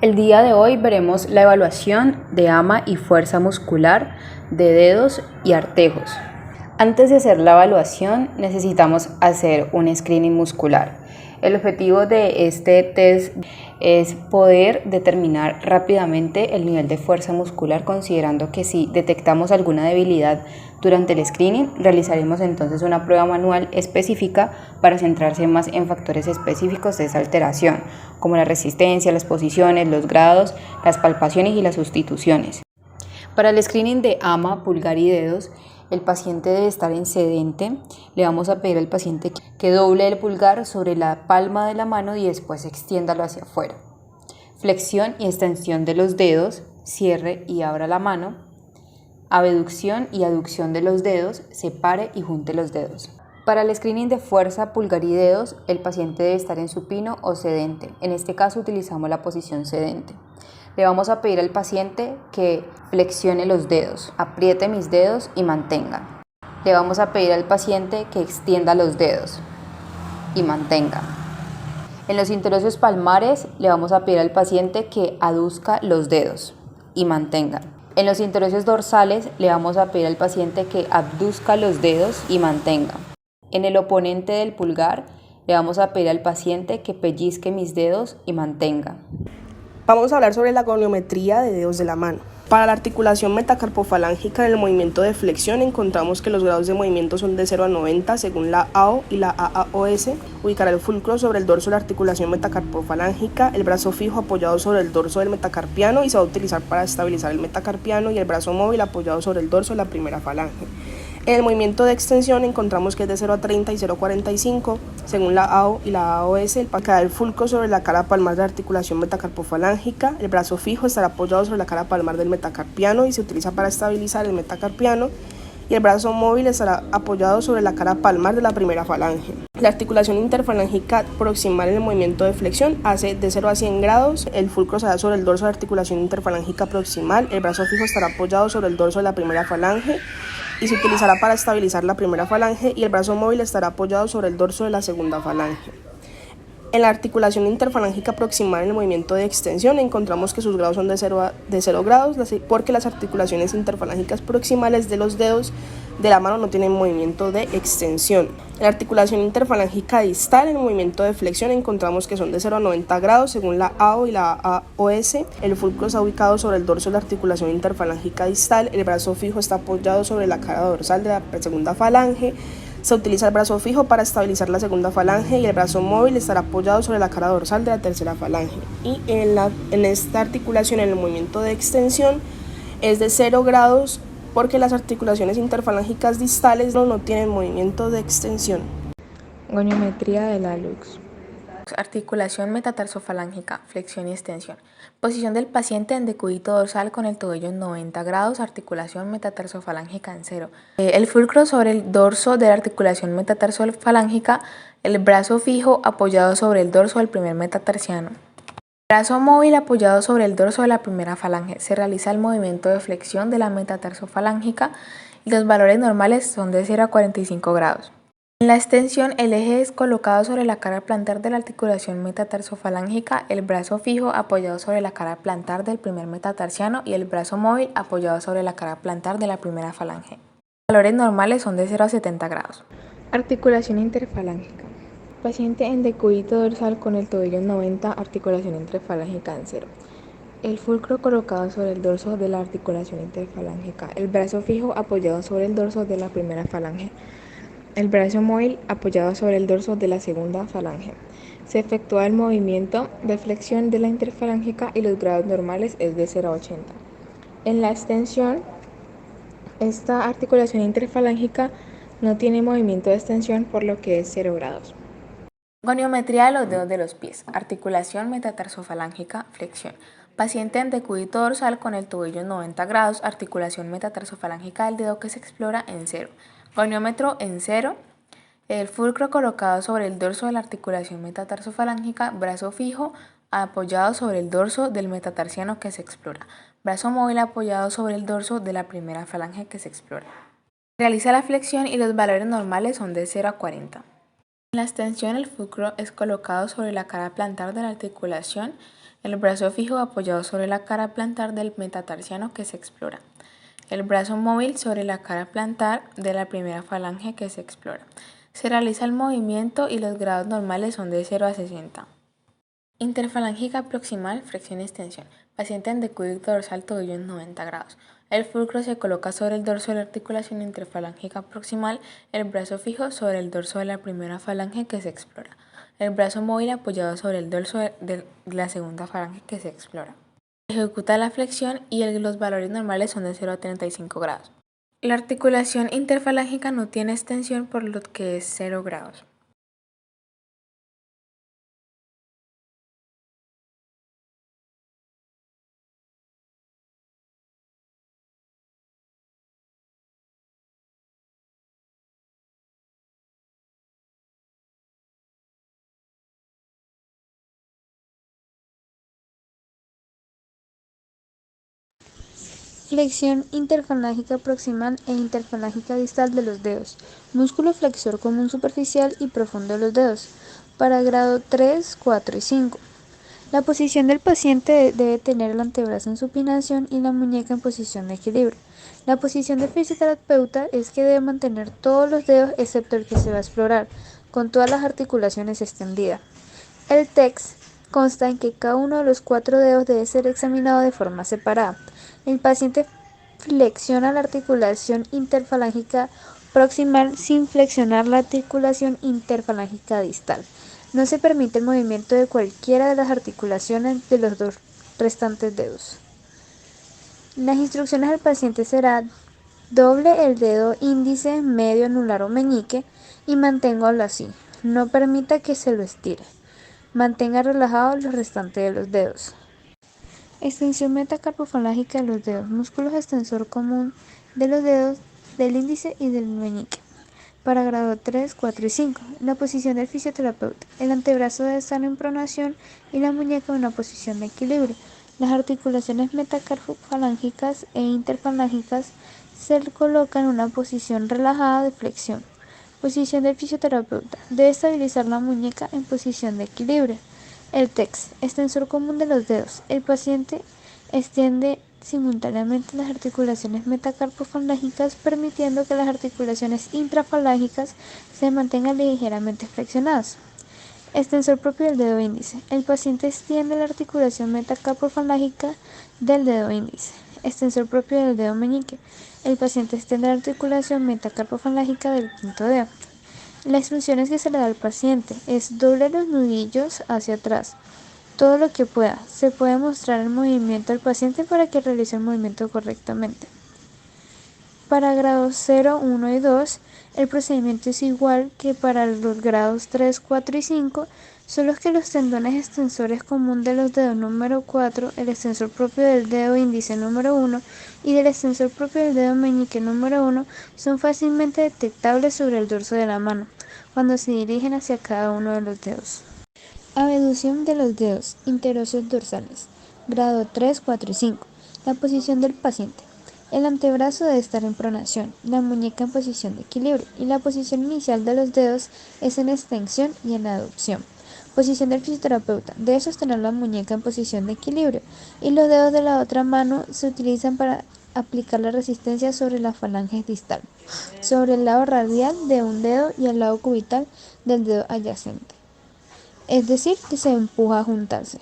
El día de hoy veremos la evaluación de ama y fuerza muscular de dedos y artejos. Antes de hacer la evaluación necesitamos hacer un screening muscular. El objetivo de este test es poder determinar rápidamente el nivel de fuerza muscular, considerando que si detectamos alguna debilidad durante el screening, realizaremos entonces una prueba manual específica para centrarse más en factores específicos de esa alteración, como la resistencia, las posiciones, los grados, las palpaciones y las sustituciones. Para el screening de ama, pulgar y dedos, el paciente debe estar en sedente. Le vamos a pedir al paciente que doble el pulgar sobre la palma de la mano y después extiéndalo hacia afuera. Flexión y extensión de los dedos, cierre y abra la mano. Abducción y aducción de los dedos, separe y junte los dedos. Para el screening de fuerza, pulgar y dedos, el paciente debe estar en supino o sedente. En este caso utilizamos la posición sedente. Le vamos a pedir al paciente que flexione los dedos, apriete mis dedos y mantenga. Le vamos a pedir al paciente que extienda los dedos y mantenga. En los interosseos palmares le vamos a pedir al paciente que aduzca los dedos y mantenga. En los interosseos dorsales le vamos a pedir al paciente que abduzca los dedos y mantenga. En el oponente del pulgar le vamos a pedir al paciente que pellizque mis dedos y mantenga. Vamos a hablar sobre la goniometría de dedos de la mano. Para la articulación metacarpofalángica en el movimiento de flexión encontramos que los grados de movimiento son de 0 a 90 según la AO y la AAOS. Ubicar el fulcro sobre el dorso de la articulación metacarpofalángica, el brazo fijo apoyado sobre el dorso del metacarpiano y se va a utilizar para estabilizar el metacarpiano, y el brazo móvil apoyado sobre el dorso de la primera falange. En el movimiento de extensión encontramos que es de 0 a 30 y 0 a 45, según la AO y la AOS. El queda el fulcro sobre la cara palmar de la articulación metacarpofalángica, el brazo fijo estará apoyado sobre la cara palmar del metacarpiano y se utiliza para estabilizar el metacarpiano, y el brazo móvil estará apoyado sobre la cara palmar de la primera falange. La articulación interfalángica proximal en el movimiento de flexión hace de 0 a 100 grados, el fulcro será sobre el dorso de la articulación interfalángica proximal, el brazo fijo estará apoyado sobre el dorso de la primera falange y se utilizará para estabilizar la primera falange, y el brazo móvil estará apoyado sobre el dorso de la segunda falange. En la articulación interfalángica proximal en el movimiento de extensión encontramos que sus grados son de 0 grados, porque las articulaciones interfalángicas proximales de los dedos de la mano no tienen movimiento de extensión. En la articulación interfalángica distal en el movimiento de flexión encontramos que son de 0 a 90 grados según la AO y la AOS. El fulcro está ubicado sobre el dorso de la articulación interfalángica distal, el brazo fijo está apoyado sobre la cara dorsal de la segunda falange. Se utiliza el brazo fijo para estabilizar la segunda falange y el brazo móvil estará apoyado sobre la cara dorsal de la tercera falange. Y en esta articulación, en el movimiento de extensión, es de 0 grados porque las articulaciones interfalángicas distales no tienen movimiento de extensión. Goniometría de la lux. Articulación metatarsofalángica, flexión y extensión. Posición del paciente en decúbito dorsal con el tobillo en 90 grados, articulación metatarsofalángica en 0. El fulcro sobre el dorso de la articulación metatarsofalángica, el brazo fijo apoyado sobre el dorso del primer metatarsiano. Brazo móvil apoyado sobre el dorso de la primera falange. Se realiza el movimiento de flexión de la metatarsofalángica y los valores normales son de 0 a 45 grados. En la extensión, el eje es colocado sobre la cara plantar de la articulación metatarsofalángica, el brazo fijo apoyado sobre la cara plantar del primer metatarsiano y el brazo móvil apoyado sobre la cara plantar de la primera falange. Los valores normales son de 0 a 70 grados. Articulación interfalángica. Paciente en decúbito dorsal con el tobillo en 90, articulación interfalángica en 0. El fulcro colocado sobre el dorso de la articulación interfalángica, el brazo fijo apoyado sobre el dorso de la primera falange. El brazo móvil apoyado sobre el dorso de la segunda falange. Se efectúa el movimiento de flexión de la interfalángica y los grados normales es de 0 a 80. En la extensión, esta articulación interfalángica no tiene movimiento de extensión, por lo que es 0 grados. Goniometría de los dedos de los pies. Articulación metatarsofalángica, flexión. Paciente en decúbito dorsal con el tobillo en 90 grados, articulación metatarsofalángica del dedo que se explora en 0. Goniómetro en 0, el fulcro colocado sobre el dorso de la articulación metatarsofalángica, brazo fijo apoyado sobre el dorso del metatarsiano que se explora, brazo móvil apoyado sobre el dorso de la primera falange que se explora. Realiza la flexión y los valores normales son de 0 a 40. En la extensión, el fulcro es colocado sobre la cara plantar de la articulación El brazo fijo apoyado sobre la cara plantar del metatarsiano que se explora. El brazo móvil sobre la cara plantar de la primera falange que se explora. Se realiza el movimiento y los grados normales son de 0 a 60. Interfalángica proximal, flexión y extensión. Paciente en decúbito dorsal, tobillo en 90 grados. El fulcro se coloca sobre el dorso de la articulación interfalángica proximal, el brazo fijo sobre el dorso de la primera falange que se explora. El brazo móvil apoyado sobre el dorso de la segunda falange que se explora. Ejecuta la flexión y los valores normales son de 0 a 35 grados. La articulación interfalángica no tiene extensión, por lo que es 0 grados. Flexión interfalángica proximal e interfalángica distal de los dedos. Músculo flexor común superficial y profundo de los dedos. Para grado 3, 4 y 5. La posición del paciente debe tener el antebrazo en supinación y la muñeca en posición de equilibrio. La posición del fisioterapeuta es que debe mantener todos los dedos excepto el que se va a explorar, con todas las articulaciones extendidas. El TEX consta en que cada uno de los 4 dedos debe ser examinado de forma separada. El paciente flexiona la articulación interfalángica proximal sin flexionar la articulación interfalángica distal. No se permite el movimiento de cualquiera de las articulaciones de los dos restantes dedos. Las instrucciones al paciente serán: doble el dedo índice, medio, anular o meñique y manténgalo así. No permita que se lo estire. Mantenga relajados los restantes de los dedos. Extensión metacarpofalángica de los dedos. Músculo extensor común de los dedos del índice y del meñique. Para grado 3, 4 y 5. La posición del fisioterapeuta. El antebrazo debe estar en pronación y la muñeca en una posición de equilibrio. Las articulaciones metacarpofalángicas e interfalángicas se colocan en una posición relajada de flexión. Posición del fisioterapeuta. Debe estabilizar la muñeca en posición de equilibrio. El TEX, extensor común de los dedos. El paciente extiende simultáneamente las articulaciones metacarpofalángicas, permitiendo que las articulaciones intrafalángicas se mantengan ligeramente flexionadas. Extensor propio del dedo índice. El paciente extiende la articulación metacarpofalángica del dedo índice. Extensor propio del dedo meñique. El paciente extiende la articulación metacarpofalángica del quinto dedo. Las instrucciones que se le da al paciente es: doble los nudillos hacia atrás, todo lo que pueda. Se puede mostrar el movimiento al paciente para que realice el movimiento correctamente. Para grados 0, 1 y 2, el procedimiento es igual que para los grados 3, 4 y 5, solo que los tendones extensores común de los dedos número 4, el extensor propio del dedo índice número 1 y del extensor propio del dedo meñique número 1 son fácilmente detectables sobre el dorso de la mano, cuando se dirigen hacia cada uno de los dedos. Abducción de los dedos interóseos dorsales. Grado 3, 4 y 5. La posición del paciente. El antebrazo debe estar en pronación, la muñeca en posición de equilibrio y la posición inicial de los dedos es en extensión y en aducción. Posición del fisioterapeuta. Debe sostener la muñeca en posición de equilibrio y los dedos de la otra mano se utilizan para aplicar la resistencia sobre la falange distal, sobre el lado radial de un dedo y el lado cubital del dedo adyacente. Es decir, que se empuja a juntarse.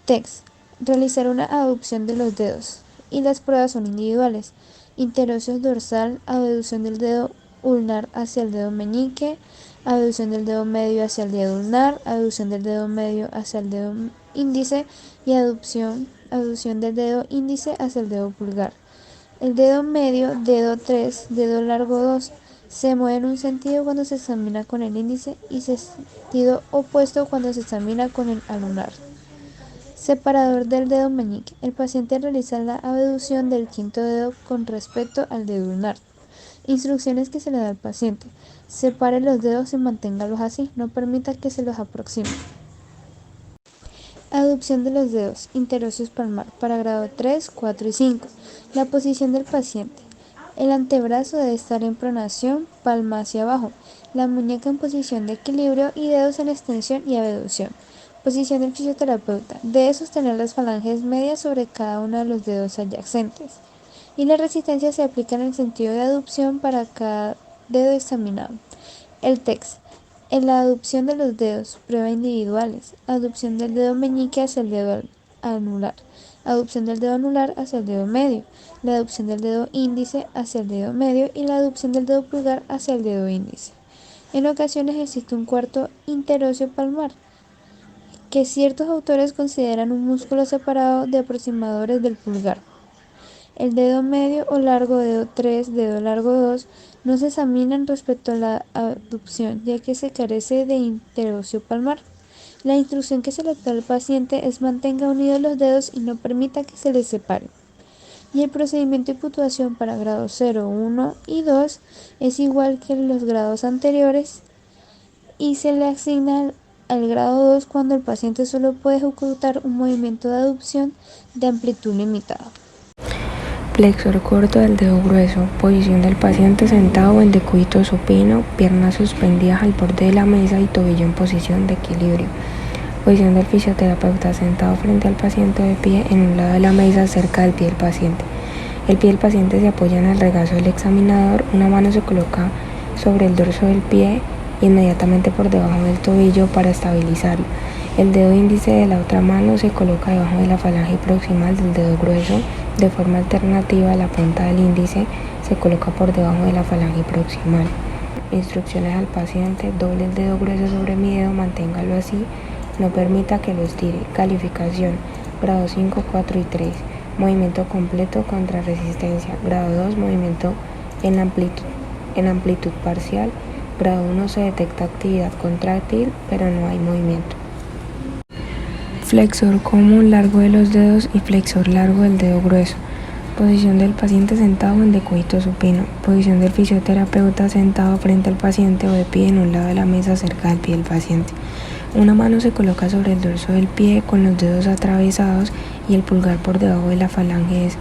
TEX. Realizar una abducción de los dedos. Y las pruebas son individuales. Interóseos dorsal, abducción del dedo ulnar hacia el dedo meñique, abducción del dedo medio hacia el dedo ulnar, abducción del dedo medio hacia el dedo índice y abducción del dedo índice hacia el dedo pulgar. El dedo medio, dedo 3, dedo largo 2, se mueve en un sentido cuando se examina con el índice y sentido opuesto cuando se examina con el anular. Separador del dedo meñique. El paciente realiza la abducción del quinto dedo con respecto al dedo ulnar. Instrucciones que se le da al paciente: separe los dedos y manténgalos así, no permita que se los aproxime. Abducción de los dedos interóseos palmar para grado 3, 4 y 5. La posición del paciente. El antebrazo debe estar en pronación, palma hacia abajo, la muñeca en posición de equilibrio y dedos en extensión y abducción. Posición del fisioterapeuta. Debe sostener las falanges medias sobre cada uno de los dedos adyacentes. Y la resistencia se aplica en el sentido de aducción para cada dedo examinado. El TEX. En la aducción de los dedos, prueba individuales. Aducción del dedo meñique hacia el dedo anular. Aducción del dedo anular hacia el dedo medio. La aducción del dedo índice hacia el dedo medio y la aducción del dedo pulgar hacia el dedo índice. En ocasiones existe un cuarto interóseo palmar, que ciertos autores consideran un músculo separado de aproximadores del pulgar. El dedo medio o largo, dedo 3, dedo largo 2, no se examinan respecto a la abducción, ya que se carece de interóseo palmar. La instrucción que se le da al paciente es mantenga unidos los dedos y no permita que se les separen. Y el procedimiento de puntuación para grados 0, 1 y 2 es igual que los grados anteriores y se le asigna al grado 2 cuando el paciente solo puede ejecutar un movimiento de aducción de amplitud limitada. Flexor corto del dedo grueso. Posición del paciente sentado en decúbito supino, piernas suspendidas al borde de la mesa y tobillo en posición de equilibrio. Posición del fisioterapeuta sentado frente al paciente de pie en un lado de la mesa cerca del pie del paciente. El pie del paciente se apoya en el regazo del examinador, una mano se coloca sobre el dorso del pie y inmediatamente por debajo del tobillo para estabilizarlo. El dedo índice de la otra mano se coloca debajo de la falange proximal del dedo grueso. De forma alternativa, la punta del índice se coloca por debajo de la falange proximal. Instrucciones al paciente: doble el dedo grueso sobre mi dedo, manténgalo así, no permita que lo estire. Calificación: grado 5, 4 y 3. Movimiento completo contra resistencia. Grado 2, movimiento en amplitud parcial. Grado 1, se detecta actividad contráctil, pero no hay movimiento. Flexor común largo de los dedos y flexor largo del dedo grueso. Posición del paciente sentado en decúbito supino. Posición del fisioterapeuta sentado frente al paciente o de pie en un lado de la mesa cerca del pie del paciente. Una mano se coloca sobre el dorso del pie con los dedos atravesados y el pulgar por debajo de las falanges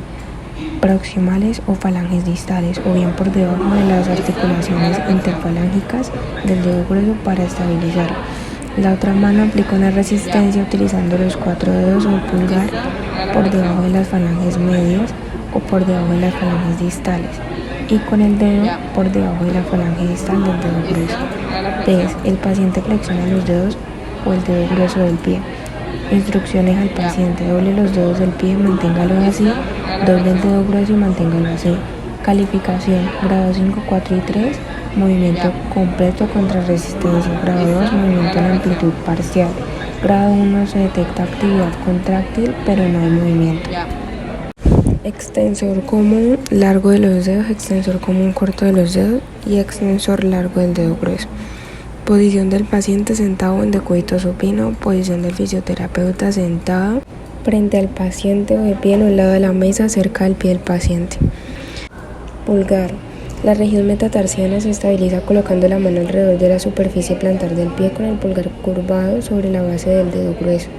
proximales o falanges distales, o bien por debajo de las articulaciones interfalángicas del dedo grueso para estabilizarlo. La otra mano aplica una resistencia utilizando los 4 dedos o el pulgar por debajo de las falanges medias o por debajo de las falanges distales y con el dedo por debajo de la falange distal del dedo grueso. 3. El paciente flexiona los dedos o el dedo grueso del pie. Instrucciones al paciente: doble los dedos del pie, manténgalo así, doble el dedo grueso y manténgalo así. Calificación: grado 5, 4 y 3. Movimiento completo contra resistencia. Grado 2, movimiento en amplitud parcial. Grado 1, se detecta actividad contráctil, pero no hay movimiento. Extensor común largo de los dedos, extensor común corto de los dedos y extensor largo del dedo grueso. Posición del paciente sentado en decúbito supino. Posición del fisioterapeuta sentado frente al paciente o de pie en un lado de la mesa cerca del pie del paciente. Pulgar. La región metatarsiana se estabiliza colocando la mano alrededor de la superficie plantar del pie con el pulgar curvado sobre la base del dedo grueso.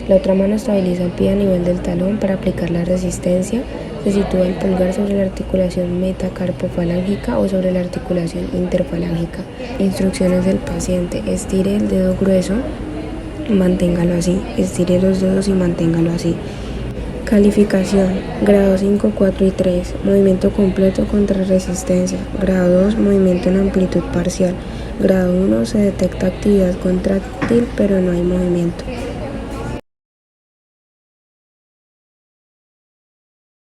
La otra mano estabiliza el pie a nivel del talón para aplicar la resistencia. Se sitúa el pulgar sobre la articulación metacarpofalángica o sobre la articulación interfalángica. Instrucciones del paciente: estire el dedo grueso, manténgalo así. Estire los dedos y manténgalo así. Calificación: grado 5, 4 y 3. Movimiento completo contra resistencia. Grado 2, movimiento en amplitud parcial. Grado 1, se detecta actividad contráctil, pero no hay movimiento.